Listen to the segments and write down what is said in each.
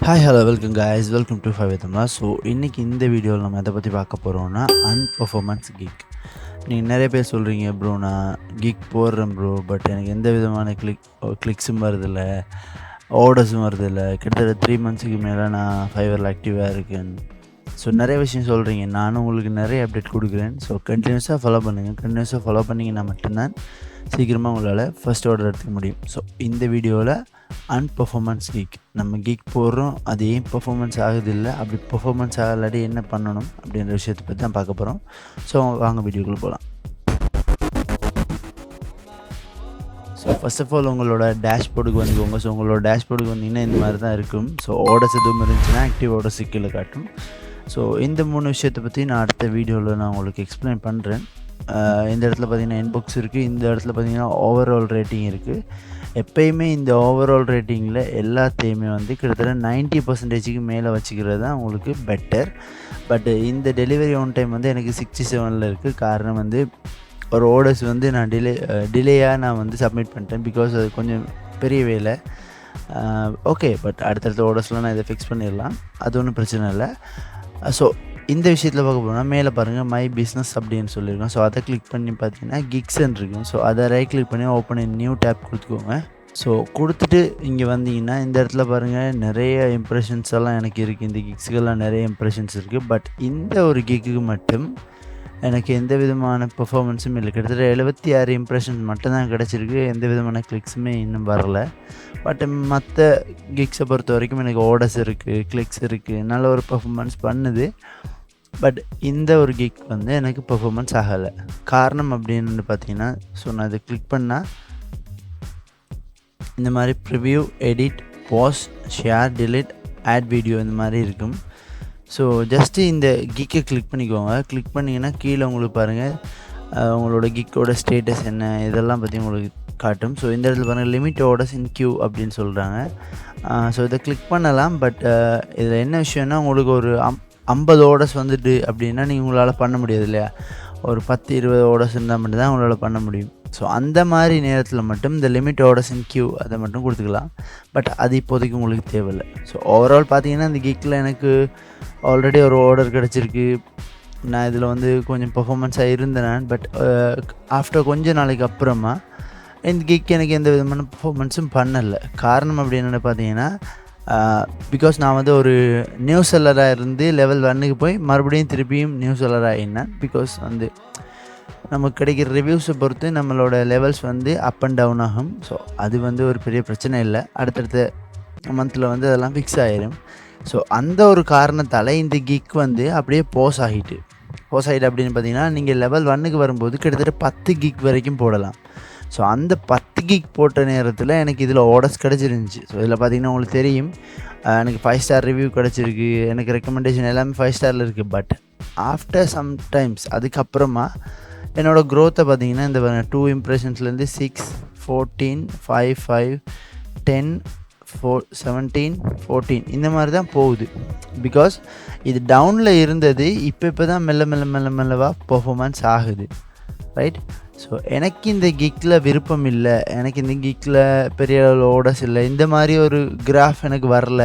Hi hello welcome guys, welcome to Fiverr Tamizha. So இன்றைக்கி இந்த வீடியோவில் நம்ம எதை பற்றி பார்க்க போகிறோம்னா அன்பர்ஃபார்மன்ஸ் கிக். நீங்கள் நிறைய பேர் சொல்கிறீங்க ப்ரோ, நான் கிக் போடுறேன் ப்ரோ, பட் எனக்கு எந்த விதமான கிளிக்ஸும் வருதில்லை, ஆர்டர்ஸும் வருதில்லை. கிட்டத்தட்ட 3 months மேலே நான் ஃபைவரில் ஆக்டிவாக இருக்கேன். ஸோ நிறைய விஷயம் சொல்கிறீங்க, நானும் உங்களுக்கு நிறைய அப்டேட் கொடுக்குறேன். ஸோ கண்டினியூஸாக ஃபாலோ பண்ணுங்கள். கண்டினியூஸாக ஃபாலோ பண்ணிங்கன்னா மட்டும்தான் சீக்கிரமாக உங்களால் ஃபஸ்ட் ஆர்டர் எடுத்துக்க முடியும். ஸோ இந்த வீடியோவில் அன்பர்ஃபார்மன்ஸ் கிக், நம்ம கிக் போடுறோம், அது ஏன் பெர்ஃபார்மன்ஸ் ஆகுதில்லை, அப்படி பெர்ஃபார்மன்ஸ் ஆகலாடி என்ன பண்ணணும் அப்படின்ற விஷயத்தை பற்றி தான் பார்க்க போகிறோம். ஸோ வாங்க வீடியோக்குள்ளே போகலாம். ஸோ ஃபஸ்ட் ஆஃப் ஆல் உங்களோட டேஷ்போர்டுக்கு வந்துக்கோங்க. ஸோ உங்களோட டேஷ்போர்டுக்கு வந்தீங்கன்னா இந்த மாதிரி தான் இருக்கும். ஸோ ஆர்டர்ஸ் எதுவும் இருந்துச்சுன்னா ஆக்டிவ் ஆர்டர்ஸ் கீழே காட்டும். ஸோ இந்த 3 விஷயத்தை பற்றி நான் அடுத்த வீடியோவில் நான் உங்களுக்கு எக்ஸ்பிளைன் பண்ணுறேன். இந்த இடத்துல பார்த்திங்கன்னா இன்பாக்ஸ் இருக்குது, இந்த இடத்துல பார்த்திங்கன்னா ஓவரால் ரேட்டிங் இருக்குது. எப்போயுமே இந்த ஓவரால் ரேட்டிங்கில் எல்லாத்தையுமே வந்து கிட்டத்தட்ட 90% மேலே வச்சுக்கிறது தான் உங்களுக்கு பெட்டர். பட் இந்த டெலிவரி ஆன் டைம் வந்து எனக்கு 67 இருக்குது. காரணம் வந்து ஒரு ஆர்டர்ஸ் வந்து நான் டிலேயாக நான் வந்து சப்மிட் பண்ணிட்டேன். பிகாஸ் அது கொஞ்சம் பெரிய வேலை. ஓகே, பட் அடுத்தடுத்த ஆர்டர்ஸ்லாம் நான் இதை ஃபிக்ஸ் பண்ணிடலாம், அது ஒன்றும் பிரச்சனை இல்லை. ஸோ இந்த விஷயத்தில் பார்க்க போனால் மேலே பாருங்கள் மை பிஸ்னஸ் அப்படின்னு சொல்லியிருக்கோம். ஸோ அதை கிளிக் பண்ணி பார்த்தீங்கன்னா கிக்ஸ்ன்னு இருக்கும். ஸோ அதை ரைட் கிளிக் பண்ணி ஓப்பன் இன் நியூ டேப் கொடுத்துக்கோங்க. ஸோ கொடுத்துட்டு இங்கே வந்தீங்கன்னா இந்த இடத்துல பாருங்கள் நிறைய இம்ப்ரெஷன்ஸ் எல்லாம் எனக்கு இருக்குது. இந்த கிக்ஸுக்கெல்லாம் நிறைய இம்ப்ரெஷன்ஸ் இருக்குது. பட் இந்த ஒரு கிக்குக்கு மட்டும் எனக்கு எந்த விதமான பெர்ஃபார்மன்ஸும் இல்லை. கிட்டத்தட்ட 76 இம்ப்ரெஷன்ஸ் மட்டும்தான் கிடச்சிருக்கு. எந்த விதமான கிளிக்ஸுமே இன்னும் வரலை. பட் மற்ற கிக்ஸை பொறுத்த வரைக்கும் எனக்கு ஆர்டர்ஸ் இருக்குது, கிளிக்ஸ் இருக்குது, நல்ல ஒரு பெர்ஃபார்மன்ஸ் பண்ணுது. பட் இந்த ஒரு கிக் வந்து எனக்கு பெர்ஃபார்மன்ஸ் ஆகலை. காரணம் அப்படின்னு பார்த்தீங்கன்னா, ஸோ நான் இதை கிளிக் பண்ணால் இந்த மாதிரி preview, edit, pause, share, delete, add video இந்த மாதிரி இருக்கும். ஸோ ஜஸ்ட்டு இந்த கிக்கை கிளிக் பண்ணிக்கோங்க. கிளிக் பண்ணிங்கன்னா கீழே உங்களுக்கு பாருங்கள் உங்களோட கிக்கோட ஸ்டேட்டஸ் என்ன இதெல்லாம் பற்றி உங்களுக்கு காட்டும். ஸோ இந்த இடத்துல பாருங்கள் லிமிட் ஆர்டர்ஸ் இன் கியூ அப்படின்னு சொல்கிறாங்க. ஸோ இதை கிளிக் பண்ணலாம். பட் இதில் என்ன விஷயம்னா, உங்களுக்கு ஒரு 50 ஆர்டர்ஸ் வந்துட்டு அப்படின்னா நீங்கள் உங்களால் பண்ண முடியாது இல்லையா. ஒரு 10-20 ஆர்டர்ஸ் இருந்தால் மட்டும்தான் உங்களால் பண்ண முடியும். ஸோ அந்த மாதிரி நேரத்தில் மட்டும் இந்த லிமிட் ஆர்டர்ஸ் இன் கியூ அதை மட்டும் கொடுத்துக்கலாம். பட் அது இப்போதைக்கு உங்களுக்கு தேவையில்லை. ஸோ ஓவரால் பார்த்தீங்கன்னா இந்த கிக்கில் எனக்கு ஆல்ரெடி ஒரு ஆர்டர் கிடச்சிருக்கு. நான் இதில் வந்து கொஞ்சம் பெர்ஃபார்மன்ஸாக இருந்தேன். பட் ஆஃப்டர் கொஞ்ச நாளைக்கு அப்புறமா இந்த கிக் எனக்கு எந்த விதமான பெர்ஃபார்மன்ஸும் பண்ணலை. காரணம் அப்படின்னு பார்த்தீங்கன்னா, பிகாஸ் நான் வந்து ஒரு நியூ செல்லராக இருந்து லெவல் 1க்கு போய் மறுபடியும் திருப்பியும் நியூ செல்லராக ஆகினேன். பிகாஸ் வந்து நமக்கு கிடைக்கிற ரிவ்யூஸை பொறுத்து நம்மளோட லெவல்ஸ் வந்து அப் அண்ட் டவுன் ஆகும். ஸோ அது வந்து ஒரு பெரிய பிரச்சனை இல்லை. அடுத்தடுத்த மந்தில் வந்து அதெல்லாம் ஃபிக்ஸ் ஆகிடும். ஸோ அந்த ஒரு காரணத்தால் இந்த கிக் வந்து அப்படியே போஸ் ஆகிட்டு அப்படின்னு பார்த்தீங்கன்னா, நீங்கள் லெவல் 1க்கு வரும்போது கிட்டத்தட்ட 10 கிக் வரைக்கும் போடலாம். ஸோ அந்த 10 கிக் போட்ட நேரத்தில் எனக்கு இதில் ஆர்டர்ஸ் கிடச்சிருந்துச்சி. ஸோ இதில் பார்த்தீங்கன்னா உங்களுக்கு தெரியும், எனக்கு 5 ஸ்டார் ரிவ்யூ கிடச்சிருக்கு, எனக்கு ரெக்கமெண்டேஷன் எல்லாமே 5 ஸ்டாரில் இருக்குது. பட் ஆஃப்டர் சம்டைம்ஸ் அதுக்கப்புறமா என்னோடய க்ரோத்தை பார்த்தீங்கன்னா இந்த 2 இம்ப்ரெஷன்ஸ்லேருந்து 6, 14, 5, 5, 10, 4, 17, 14 இந்த மாதிரி தான் போகுது. பிகாஸ் இது டவுனில் இருந்தது, இப்போ தான் மெல்லவாக பெர்ஃபார்மன்ஸ் ஆகுது, ரைட். ஸோ எனக்கு இந்த கிக்கில் விருப்பம் இல்லை, எனக்கு இந்த கிக்கில் பெரிய அளவில் ஆர்டர்ஸ் இல்லை, இந்த மாதிரி ஒரு கிராஃப் எனக்கு வரல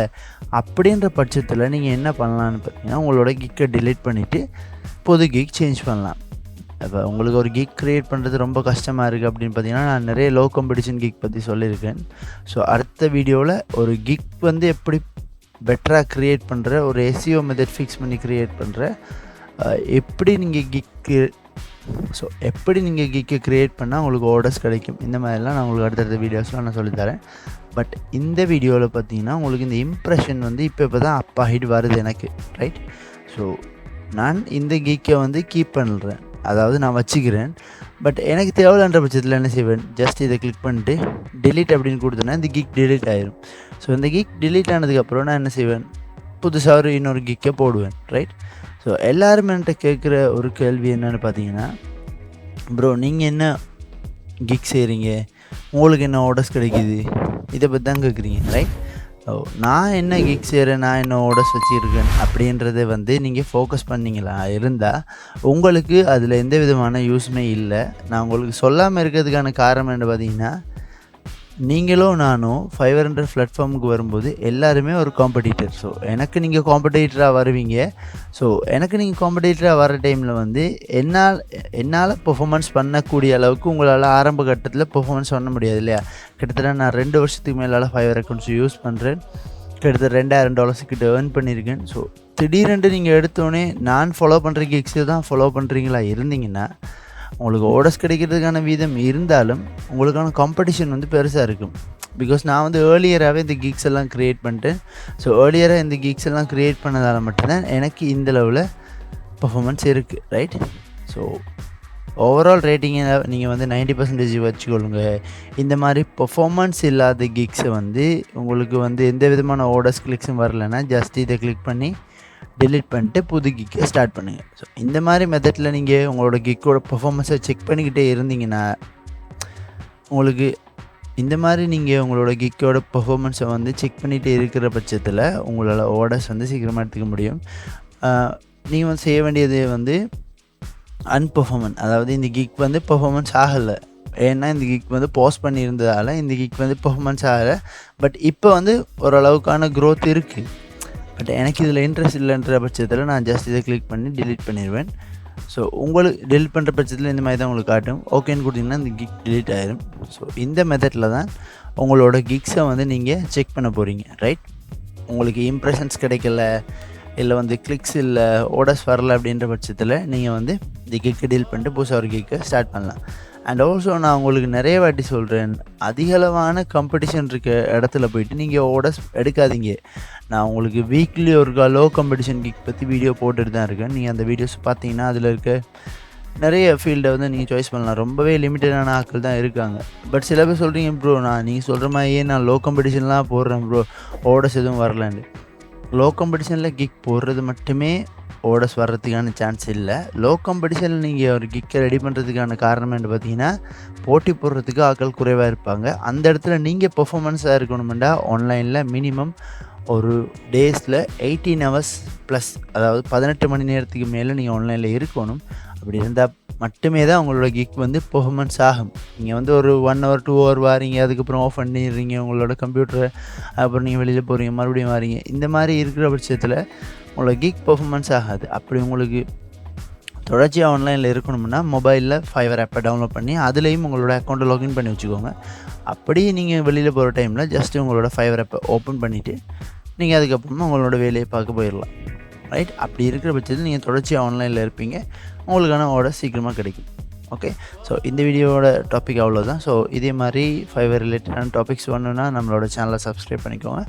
அப்படின்ற பட்சத்தில் நீங்கள் என்ன பண்ணலான்னு பார்த்தீங்கன்னா, உங்களோட கிக்கை டிலீட் பண்ணிவிட்டு புது கிக் சேஞ்ச் பண்ணலாம். இப்போ உங்களுக்கு ஒரு கிக் க்ரியேட் பண்ணுறது ரொம்ப கஷ்டமாக இருக்குது அப்படின்னு பார்த்தீங்கன்னா, நான் நிறைய லோ காம்படிஷன் கிக் பற்றி சொல்லியிருக்கேன். ஸோ அடுத்த வீடியோவில் ஒரு கிக் வந்து எப்படி பெட்டராக க்ரியேட் பண்ணுற, ஒரு எஸ்இஓ மெத்தட் ஃபிக்ஸ் பண்ணி க்ரியேட் பண்ணுற, எப்படி நீங்கள் கிக்கை க்ரியேட் பண்ணால் உங்களுக்கு ஆர்டர்ஸ் கிடைக்கும், இந்த மாதிரிலாம் நான் உங்களுக்கு அடுத்தடுத்த வீடியோஸ்லாம் நான் சொல்லித்தரேன். பட் இந்த வீடியோவில் பார்த்தீங்கன்னா உங்களுக்கு இந்த இம்ப்ரெஷன் வந்து இப்போ தான் அப் ஆகிட்டு வருது எனக்கு, ரைட். ஸோ நான் இந்த கிக்கை வந்து கீப் பண்ணுறேன், அதாவது நான் வச்சுக்கிறேன். பட் எனக்கு தேவையில்லைன்ற பட்சத்தில் என்ன செய்வேன், ஜஸ்ட் இதை கிளிக் பண்ணிட்டு டிலீட் அப்படின்னு கொடுத்தேன்னா இந்த கிக் டிலீட் ஆயிடும். ஸோ இந்த கிக் டிலீட் ஆனதுக்கப்புறம் நான் என்ன செய்வேன், புதுசாக இன்னொரு கிக்கை போடுவேன், ரைட். ஸோ எல்லாருமே என்கிட்ட கேட்குற ஒரு கேள்வி என்னென்னு பார்த்தீங்கன்னா, ப்ரோ நீங்கள் என்ன கிக் செய்கிறீங்க, உங்களுக்கு என்ன ஆர்டர்ஸ் கிடைக்கிது, இதை பற்றி தான் கேட்குறீங்க, ரைட். நான் என்ன கிக் செய்கிறேன், நான் என்ன ஆர்டர்ஸ் வச்சுருக்கேன் அப்படின்றத வந்து நீங்கள் ஃபோக்கஸ் பண்ணிங்களா இருந்தால் உங்களுக்கு அதில் எந்த விதமான யூஸுமே இல்லை. நான் உங்களுக்கு சொல்லாமல் இருக்கிறதுக்கான காரணம் என்ன பார்த்தீங்கன்னா, நீங்களும் நானும் ஃபைவர்ன்ற பிளாட்ஃபார்முக்கு வரும்போது எல்லாருமே ஒரு காம்படிட்டர். ஸோ எனக்கு நீங்கள் காம்படிட்டராக வருவீங்க. ஸோ எனக்கு நீங்கள் காம்படிட்டராக வர டைமில் வந்து என்னால் பெர்ஃபார்மன்ஸ் பண்ணக்கூடிய அளவுக்கு உங்களால் ஆரம்ப கட்டத்தில் பெர்ஃபார்மன்ஸ் பண்ண முடியாது இல்லையா? கிட்டத்தட்ட நான் 2 வருஷத்துக்கு மேலால் ஃபைவர் அக்கௌண்ட்ஸ் யூஸ் பண்ணுறேன். கிட்டத்தட்ட $2000 கிட்ட ஏர்ன் பண்ணியிருக்கேன். ஸோ திடீரென்று நீங்கள் எடுத்தோடனே நான் ஃபாலோ பண்ணுற கிக்ஸை தான் ஃபாலோ பண்ணுறீங்களா இருந்தீங்கன்னா உங்களுக்கு ஆர்டர்ஸ் கிடைக்கிறதுக்கான வீதம் இருந்தாலும் உங்களுக்கான காம்படிஷன் வந்து பெருசாக இருக்கும். பிகாஸ் நான் வந்து ஏர்லியராகவே இந்த கிக்ஸ் எல்லாம் க்ரியேட் பண்ணிட்டேன். ஸோ ஏர்லியராக இந்த கிக்ஸ் எல்லாம் க்ரியேட் பண்ணதால் மட்டும்தான் எனக்கு இந்த லெவலில் பர்ஃபார்மன்ஸ் இருக்குது, ரைட்? ஸோ ஓவரால் ரேட்டிங்கை நீங்கள் வந்து 90% வச்சுக்கொள்ளுங்க. இந்த மாதிரி பர்ஃபார்மன்ஸ் இல்லாத கிக்ஸை வந்து உங்களுக்கு வந்து எந்த விதமான ஆர்டர்ஸ் கிளிக்ஸும் வரலைன்னா ஜஸ்ட் இதை கிளிக் பண்ணி டெலிட் பண்ணிட்டு புது கிக்கை ஸ்டார்ட் பண்ணுங்கள். ஸோ இந்த மாதிரி மெத்தடில் நீங்கள் உங்களோட கிக்கோட பர்ஃபார்மன்ஸை செக் பண்ணிக்கிட்டே இருந்தீங்கன்னா உங்களுக்கு இந்த மாதிரி நீங்கள் உங்களோட கிக்கோட பர்ஃபார்மன்ஸை வந்து செக் பண்ணிகிட்டே இருக்கிற பட்சத்தில் உங்களால் ஆர்டர்ஸ் வந்து சீக்கிரமாக எடுத்துக்க முடியும். நீங்கள் வந்து செய்ய வேண்டியது வந்து அன்பர்ஃபார்மன்ஸ், அதாவது இந்த கிக் வந்து பர்ஃபார்மன்ஸ் ஆகலை, ஏன்னா இந்த கிக் வந்து பாஸ் பண்ணியிருந்ததால் இந்த கிக் வந்து பர்ஃபார்மன்ஸ் ஆகலை. பட் இப்போ வந்து ஓரளவுக்கான க்ரோத் இருக்குது. பட் எனக்கு இதில் இன்ட்ரெஸ்ட் இல்லைன்ற பட்சத்தில் நான் ஜஸ்ட் இதை கிளிக் பண்ணி டெலிட் பண்ணிடுவேன். ஸோ உங்களுக்கு டெலிட் பண்ணுற பட்சத்தில் இந்த மாதிரி தான் உங்களுக்கு காட்டும். ஓகேன்னு கொடுத்தீங்கன்னா இந்த கிக் டெலிட் ஆகிடும். ஸோ இந்த மெத்தடில் தான் உங்களோட கிக்ஸை வந்து நீங்கள் செக் பண்ண போகிறீங்க, ரைட்? உங்களுக்கு இம்ப்ரெஷன்ஸ் கிடைக்கல, இல்லை வந்து கிளிக்ஸ் இல்லை, ஆர்டர்ஸ் வரல அப்படின்ற பட்சத்தில் நீங்கள் வந்து இந்த கிக்கை டெலிட் பண்ணிட்டு புதுசாக ஒரு கிக்கை ஸ்டார்ட் பண்ணலாம். அண்ட் ஆல்சோ நான் உங்களுக்கு நிறைய வாட்டி சொல்கிறேன், அதிகளவான காம்படிஷன் இருக்க இடத்துல போயிட்டு நீங்கள் ஆர்டர்ஸ் எடுக்காதீங்க. நான் உங்களுக்கு வீக்லி ஒருக்கா லோ காம்படிஷன் கிக் பற்றி வீடியோ போட்டுட்டு தான் இருக்கேன். நீங்கள் அந்த வீடியோஸ் பார்த்தீங்கன்னா அதில் இருக்க நிறைய ஃபீல்டை வந்து நீங்கள் சாய்ஸ் பண்ணலாம். ரொம்பவே லிமிட்டடான ஆட்கள் தான் இருக்காங்க. பட் சில பேர் சொல்கிறீங்க ப்ரோ, நீங்கள் சொல்கிற மாதிரியே நான் லோ காம்படிஷன்லாம் போடுறேன் ப்ரோ, ஆர்டர்ஸ் எதுவும் வரலான்னு. லோ காம்படிஷனில் கிக் போடுறது மட்டுமே ஆர்டர்ஸ் வர்றதுக்கான சான்ஸ் இல்லை. லோ காம்படிஷனில் நீங்கள் ஒரு கிக்கை ரெடி பண்ணுறதுக்கான காரணம் என்ன பார்த்தீங்கன்னா, போட்டி போடுறதுக்கு ஆட்கள் குறைவாக இருப்பாங்க. அந்த இடத்துல நீங்கள் பெர்ஃபார்மன்ஸாக இருக்கணுமெண்டா ஆன்லைனில் மினிமம் ஒரு டேஸில் 18 hours ப்ளஸ், அதாவது 18 மணி நேரத்துக்கு மேலே நீங்கள் ஆன்லைனில் இருக்கணும். அப்படி இருந்தால் மட்டுமே தான் உங்களோட கிக் வந்து பெர்ஃபார்மன்ஸ் ஆகும். நீங்கள் வந்து ஒரு 1 hour 2 hour வாரீங்க, அதுக்கப்புறம் ஆஃப் பண்ணிடுறீங்க உங்களோட கம்ப்யூட்டரை, அப்புறம் நீங்கள் வெளியில் போகிறீங்க, மறுபடியும் வாரீங்க, இந்த மாதிரி இருக்கிற பட்சத்தில் உங்களோட கிக் பெர்ஃபார்மன்ஸ் ஆகாது. அப்படி உங்களுக்கு தொடர்ச்சியாக ஆன்லைனில் இருக்கணும்னா மொபைலில் ஃபைவர் ஆப்பை டவுன்லோட் பண்ணி அதுலேயும் உங்களோட அக்கௌண்ட்டை லாகின் பண்ணி வச்சுக்கோங்க. அப்படி நீங்கள் வெளியில் போகிற டைமில் ஜஸ்ட்டு உங்களோட ஃபைவர் ஆப்பை ஓப்பன் பண்ணிவிட்டு நீங்கள் அதுக்கப்புறமா உங்களோட வேலையை பார்க்க போயிடலாம், ரைட்? அப்படி இருக்கிற பட்சத்தில் நீங்கள் தொடர்ச்சியாக ஆன்லைனில் இருப்பீங்க, உங்களுக்கான ஆர்டர் சீக்கிரமாக கிடைக்கும். ஓகே, ஸோ இந்த வீடியோவோட டாபிக் அவ்வளோதான். ஸோ இதே மாதிரி ஃபைவர் ரிலேட்டடான டாபிக்ஸ் வேணுன்னா நம்மளோட சேனலை சப்ஸ்கிரைப் பண்ணிக்கோங்க.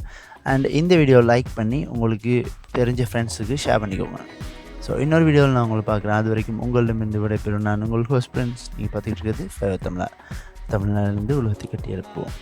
அண்ட் இந்த வீடியோ லைக் பண்ணி உங்களுக்கு தெரிஞ்ச ஃப்ரெண்ட்ஸுக்கு ஷேர் பண்ணிக்கோங்க. ஸோ இன்னொரு வீடியோவில் நான் உங்களை பார்க்குறேன். அது வரைக்கும் உங்களிடமிருந்து விடைபெறும் நான் உங்கள் ஹோஸ்ட் ஃப்ரெண்ட்ஸ். நீங்கள் பார்த்துக்கிட்டு இருக்கிறது ஃபைவர் தமிழா, தமிழ்நாட்டிலேருந்து உலகத்தை கட்டி எழுப்புவோம்.